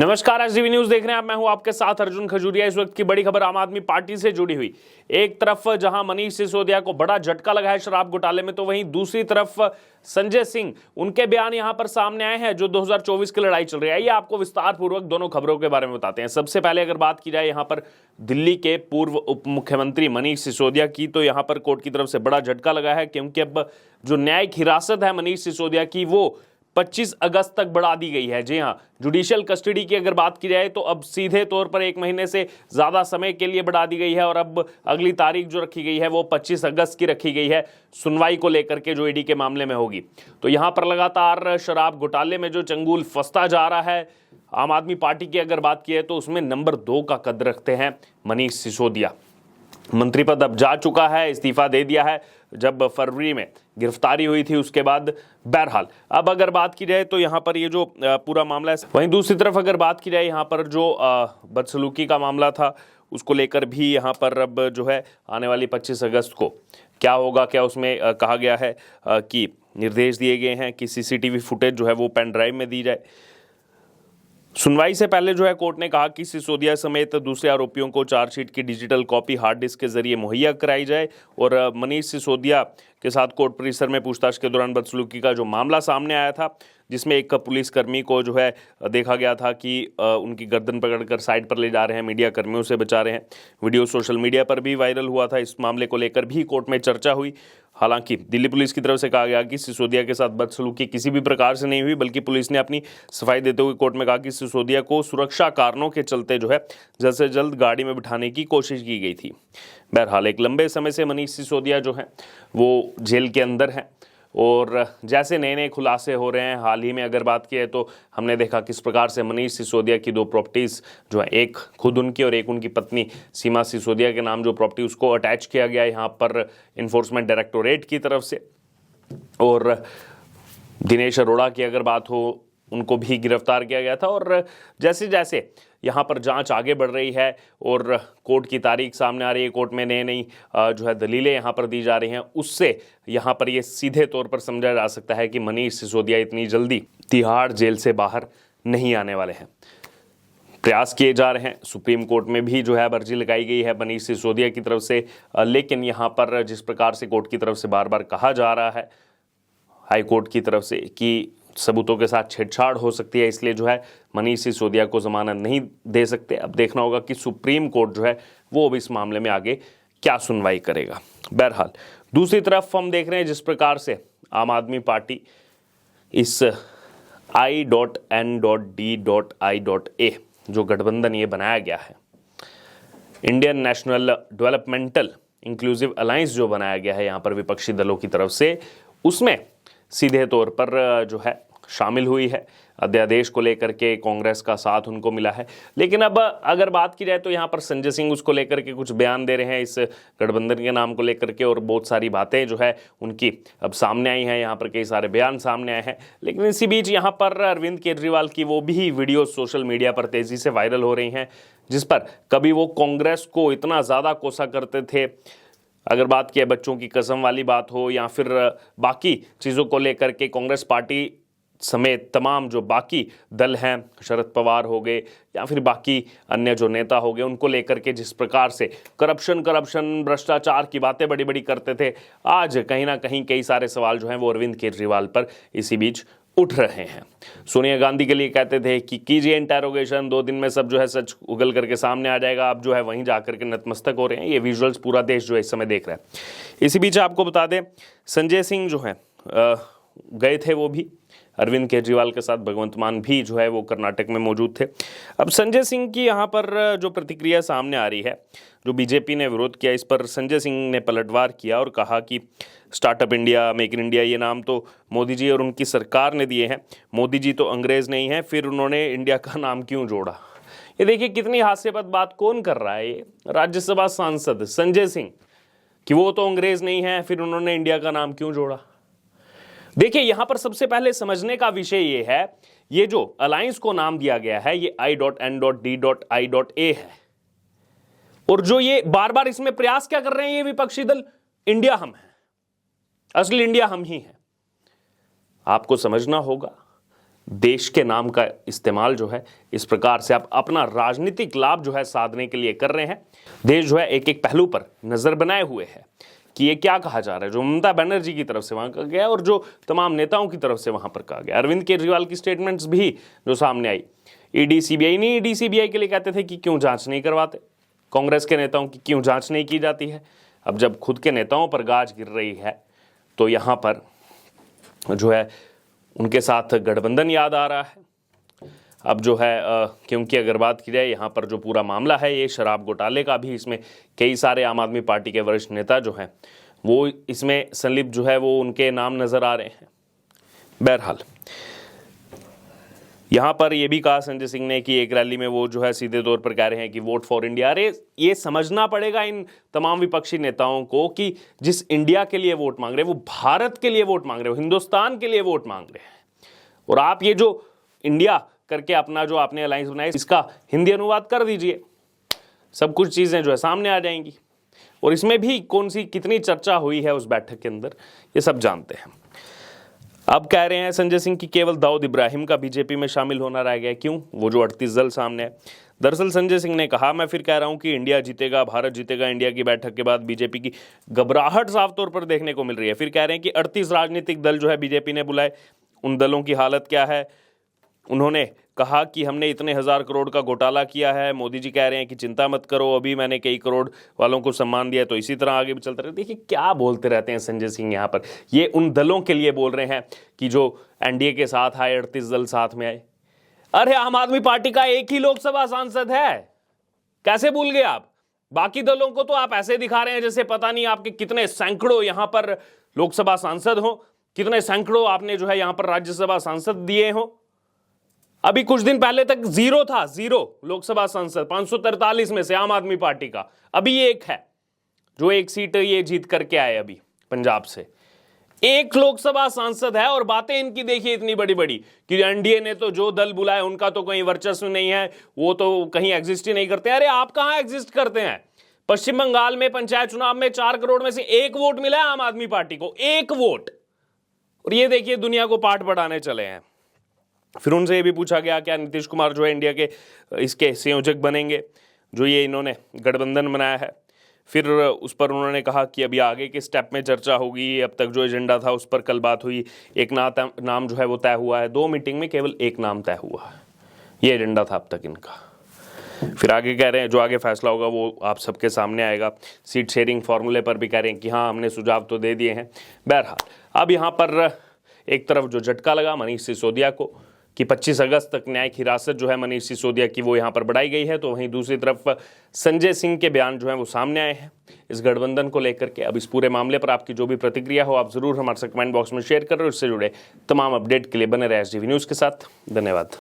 नमस्कार, SDV news देख रहे हैं आप। मैं हूं आपके साथ अर्जुन खजूरिया। इस वक्त की बड़ी खबर आम आदमी पार्टी से जुड़ी हुई। एक तरफ जहां मनीष सिसोदिया को बड़ा झटका लगा है शराब घोटाले में, तो वहीं दूसरी तरफ संजय सिंह, उनके बयान यहां पर सामने आए हैं जो 2024 की लड़ाई चल रही है। ये आपको विस्तार पूर्वक दोनों खबरों के बारे में बताते हैं। सबसे पहले अगर बात की जाए यहां पर दिल्ली के पूर्व उप मुख्यमंत्री मनीष सिसोदिया की, तो यहां पर कोर्ट की तरफ से बड़ा झटका लगा है, क्योंकि अब जो न्यायिक हिरासत है मनीष सिसोदिया की वो 25 अगस्त तक बढ़ा दी गई है। जी हां, जुडिशियल कस्टडी की अगर बात की जाए तो अब सीधे तौर पर 1 महीने से ज़्यादा समय के लिए बढ़ा दी गई है और अब अगली तारीख जो रखी गई है वो 25 अगस्त की रखी गई है सुनवाई को लेकर के, जो ईडी के मामले में होगी। तो यहां पर लगातार शराब घोटाले में जो चंगुल फंसता जा रहा है, आम आदमी पार्टी की अगर बात की है तो उसमें नंबर 2 का कद रखते हैं मनीष सिसोदिया। मंत्री पद अब जा चुका है, इस्तीफा दे दिया है जब फरवरी में गिरफ्तारी हुई थी उसके बाद। बहरहाल अब अगर बात की जाए तो यहाँ पर ये जो पूरा मामला है, वहीं दूसरी तरफ अगर बात की जाए यहाँ पर जो बदसलूकी का मामला था उसको लेकर भी यहाँ पर अब जो है आने वाली 25 अगस्त को क्या होगा, क्या उसमें कहा गया है कि निर्देश दिए गए हैं कि सीसीटीवी फुटेज जो है वो पेन ड्राइव में दी जाए। सुनवाई से पहले जो है कोर्ट ने कहा कि सिसोदिया समेत दूसरे आरोपियों को चार्जशीट की डिजिटल कॉपी हार्ड डिस्क के जरिए मुहैया कराई जाए। और मनीष सिसोदिया के साथ कोर्ट परिसर में पूछताछ के दौरान बदसलूकी का जो मामला सामने आया था, जिसमें एक पुलिसकर्मी को जो है देखा गया था कि उनकी गर्दन पकड़कर साइड पर ले जा रहे हैं, मीडिया कर्मियों से बचा रहे हैं। वीडियो सोशल मीडिया पर भी वायरल हुआ था। इस मामले को लेकर भी कोर्ट में चर्चा हुई। हालांकि दिल्ली पुलिस की तरफ से कहा गया कि सिसोदिया के साथ बदसलूकी किसी भी प्रकार से नहीं हुई, बल्कि पुलिस ने अपनी सफाई देते हुए कोर्ट में कहा कि सिसोदिया को सुरक्षा कारणों के चलते जो है जल्द से जल्द गाड़ी में बिठाने की कोशिश की गई थी। बहरहाल एक लंबे समय से मनीष सिसोदिया जो है वो जेल के अंदर हैं और जैसे नए नए खुलासे हो रहे हैं, हाल ही में अगर बात की है तो हमने देखा किस प्रकार से मनीष सिसोदिया की 2 प्रॉपर्टीज़ जो है, एक खुद उनकी और एक उनकी पत्नी सीमा सिसोदिया के नाम जो प्रॉपर्टी, उसको अटैच किया गया यहाँ पर इन्फोर्समेंट डायरेक्टोरेट की तरफ से। और दिनेश अरोड़ा की अगर बात हो, उनको भी गिरफ्तार किया गया था। और जैसे जैसे यहाँ पर जांच आगे बढ़ रही है और कोर्ट की तारीख सामने आ रही है, कोर्ट में नई नई जो है दलीलें यहाँ पर दी जा रही हैं, उससे यहाँ पर ये सीधे तौर पर समझा जा सकता है कि मनीष सिसोदिया इतनी जल्दी तिहाड़ जेल से बाहर नहीं आने वाले हैं। प्रयास किए जा रहे हैं, सुप्रीम कोर्ट में भी जो है अर्जी लगाई गई है मनीष सिसोदिया की तरफ से, लेकिन यहाँ पर जिस प्रकार से कोर्ट की तरफ से बार बार कहा जा रहा है हाई कोर्ट की तरफ से कि सबूतों के साथ छेड़छाड़ हो सकती है, इसलिए जो है मनीष सिसोदिया को जमानत नहीं दे सकते। अब देखना होगा कि सुप्रीम कोर्ट जो है वो अब इस मामले में आगे क्या सुनवाई करेगा। बहरहाल दूसरी तरफ हम देख रहे हैं जिस प्रकार से आम आदमी पार्टी इस I.N.D.I.A जो गठबंधन ये बनाया गया है, Indian national developmental inclusive alliance जो बनाया गया है यहाँ पर विपक्षी दलों की तरफ से, उसमें सीधे तौर पर जो है शामिल हुई है। अध्यादेश को लेकर के कांग्रेस का साथ उनको मिला है। लेकिन अब अगर बात की जाए तो यहाँ पर संजय सिंह उसको लेकर के कुछ बयान दे रहे हैं इस गठबंधन के नाम को लेकर के, और बहुत सारी बातें जो है उनकी अब सामने आई हैं। यहाँ पर कई सारे बयान सामने आए हैं। लेकिन इसी बीच यहाँ पर अरविंद केजरीवाल की वो भी वीडियो सोशल मीडिया पर तेज़ी से वायरल हो रही हैं, जिस पर कभी वो कांग्रेस को इतना ज़्यादा कोसा करते थे, अगर बात की बच्चों की कसम वाली बात हो या फिर बाकी चीज़ों को लेकर के, कांग्रेस पार्टी समेत तमाम जो बाकी दल हैं, शरद पवार हो गए या फिर बाकी अन्य जो नेता हो गए, उनको लेकर के जिस प्रकार से करप्शन भ्रष्टाचार की बातें बड़ी बड़ी करते थे, आज कहीं ना कहीं कई सारे सवाल जो हैं वो अरविंद केजरीवाल पर इसी बीच उठ रहे हैं। सोनिया गांधी के लिए कहते थे कि कीजिए इंटेरोगेशन, 2 दिन में सब जो है सच उगल करके सामने आ जाएगा। अब जो है वहीं जाकर के नतमस्तक हो रहे हैं। ये विजुअल्स पूरा देश जो है इस समय देख रहा है। इसी बीच आपको बता दें, संजय सिंह जो है गए थे वो भी अरविंद केजरीवाल के साथ, भगवंत मान भी जो है वो कर्नाटक में मौजूद थे। अब संजय सिंह की यहाँ पर जो प्रतिक्रिया सामने आ रही है, जो बीजेपी ने विरोध किया, इस पर संजय सिंह ने पलटवार किया और कहा कि startup India, make in India, ये नाम तो मोदी जी और उनकी सरकार ने दिए हैं। मोदी जी तो अंग्रेज़ नहीं हैं, फिर उन्होंने इंडिया का नाम क्यों जोड़ा। ये देखिए कितनी हास्यास्पद बात कौन कर रहा है, ये राज्यसभा सांसद संजय सिंह, कि वो तो अंग्रेज़ नहीं है, फिर उन्होंने इंडिया का नाम क्यों जोड़ा। देखिए यहां पर सबसे पहले समझने का विषय ये है, ये जो अलायंस को नाम दिया गया है ये I.N.D.I.A है, और जो ये बार बार इसमें प्रयास क्या कर रहे हैं ये विपक्षी दल, इंडिया हम है, असली इंडिया हम ही है। आपको समझना होगा देश के नाम का इस्तेमाल जो है इस प्रकार से आप अपना राजनीतिक लाभ जो है साधने के लिए कर रहे हैं। देश जो है एक एक पहलू पर नजर बनाए हुए है कि ये क्या कहा जा रहा है, जो ममता बनर्जी की तरफ से वहां कहा गया और जो तमाम नेताओं की तरफ से वहां पर कहा गया। अरविंद केजरीवाल की स्टेटमेंट्स भी जो सामने आई, ईडी सीबीआई नहीं, ईडी सीबीआई के लिए कहते थे कि क्यों जांच नहीं करवाते, कांग्रेस के नेताओं की क्यों जांच नहीं की जाती है। अब जब खुद के नेताओं पर गाज गिर रही है तो यहाँ पर जो है उनके साथ गठबंधन याद आ रहा है। अब जो है क्योंकि अगर बात की जाए यहाँ पर जो पूरा मामला है ये शराब घोटाले का भी, इसमें कई सारे आम आदमी पार्टी के वरिष्ठ नेता जो हैं वो इसमें संलिप्त जो है वो उनके नाम नजर आ रहे हैं। बहरहाल यहाँ पर यह भी कहा संजय सिंह ने कि एक रैली में वो जो है सीधे तौर पर कह रहे हैं कि वोट फॉर इंडिया। अरे ये समझना पड़ेगा इन तमाम विपक्षी नेताओं को कि जिस इंडिया के लिए वोट मांग रहे हैं वो भारत के लिए वोट मांग रहे हो, हिंदुस्तान के लिए वोट मांग रहे हैं। और आप ये जो इंडिया करके अपना जो आपने अलायंस बनाया इसका हिंदी अनुवाद कर दीजिए, सब कुछ चीजें जो है सामने आ जाएंगी। और इसमें भी कौन सी कितनी चर्चा हुई है उस बैठक के अंदर ये सब जानते हैं। अब कह रहे हैं संजय सिंह कि केवल दाऊद इब्राहिम का बीजेपी में शामिल होना रह गया। क्यों? वो जो 38 दल सामने है। दरअसल संजय सिंह ने कहा, मैं फिर कह रहा हूं कि इंडिया जीतेगा, भारत जीतेगा। इंडिया की बैठक के बाद बीजेपी की घबराहट साफ तौर पर देखने को मिल रही है। फिर कह रहे हैं कि 38 राजनीतिक दल जो है बीजेपी ने बुलाए, उन दलों की हालत क्या है। उन्होंने कहा कि हमने इतने 1000 करोड़ का घोटाला किया है। मोदी जी कह रहे हैं कि चिंता मत करो, अभी मैंने कई करोड़ वालों को सम्मान दिया, तो इसी तरह आगे भी चलता रहे। देखिए क्या बोलते रहते हैं संजय सिंह यहाँ पर। ये उन दलों के लिए बोल रहे हैं कि जो एनडीए के साथ आए, 38 दल साथ में आए। अरे आम आदमी पार्टी का एक ही लोकसभा सांसद है, कैसे भूल गए आप? बाकी दलों को तो आप ऐसे दिखा रहे हैं जैसे पता नहीं आपके कितने सैकड़ों यहां पर लोकसभा सांसद हो, कितने सैकड़ों आपने जो है यहां पर राज्यसभा सांसद दिए हो। अभी कुछ दिन पहले तक जीरो था, जीरो लोकसभा सांसद 543 में से आम आदमी पार्टी का। अभी एक है जो एक सीट ये जीत करके आए अभी पंजाब से। एक लोकसभा सांसद है और बातें इनकी देखिए इतनी बड़ी बड़ी कि एनडीए ने तो जो दल बुलाए उनका तो कोई वर्चस्व नहीं है, वो तो कहीं एग्जिस्ट ही नहीं करते। अरे आप कहां एग्जिस्ट करते हैं? पश्चिम बंगाल में पंचायत चुनाव में 4 करोड़ में से 1 वोट मिला है आम आदमी पार्टी को, 1 वोट। और ये देखिए दुनिया को पाठ पढ़ाने चले हैं। फिर उनसे ये भी पूछा गया क्या नीतीश कुमार जो है इंडिया के इसके संयोजक बनेंगे, जो ये इन्होंने गठबंधन बनाया है। फिर उस पर उन्होंने कहा कि अभी आगे के स्टेप में चर्चा होगी, अब तक जो एजेंडा था उस पर कल बात हुई, एक नाम जो है वो तय हुआ है। 2 मीटिंग में केवल 1 नाम तय हुआ है, ये एजेंडा था अब तक इनका। फिर आगे कह रहे हैं जो आगे फैसला होगा वो आप सबके सामने आएगा। सीट शेयरिंग फॉर्मूले पर भी कह रहे हैं कि हाँ हमने सुझाव तो दे दिए हैं। बहरहाल अब यहाँ पर एक तरफ जो झटका लगा मनीष सिसोदिया को कि 25 अगस्त तक न्यायिक हिरासत जो है मनीष सिसोदिया की वो यहाँ पर बढ़ाई गई है, तो वहीं दूसरी तरफ संजय सिंह के बयान जो है वो सामने आए हैं इस गठबंधन को लेकर के। अब इस पूरे मामले पर आपकी जो भी प्रतिक्रिया हो आप जरूर हमारे साथ कमेंट बॉक्स में शेयर करें। इससे जुड़े तमाम अपडेट के लिए बने रहे एसडीवी न्यूज़ के साथ। धन्यवाद।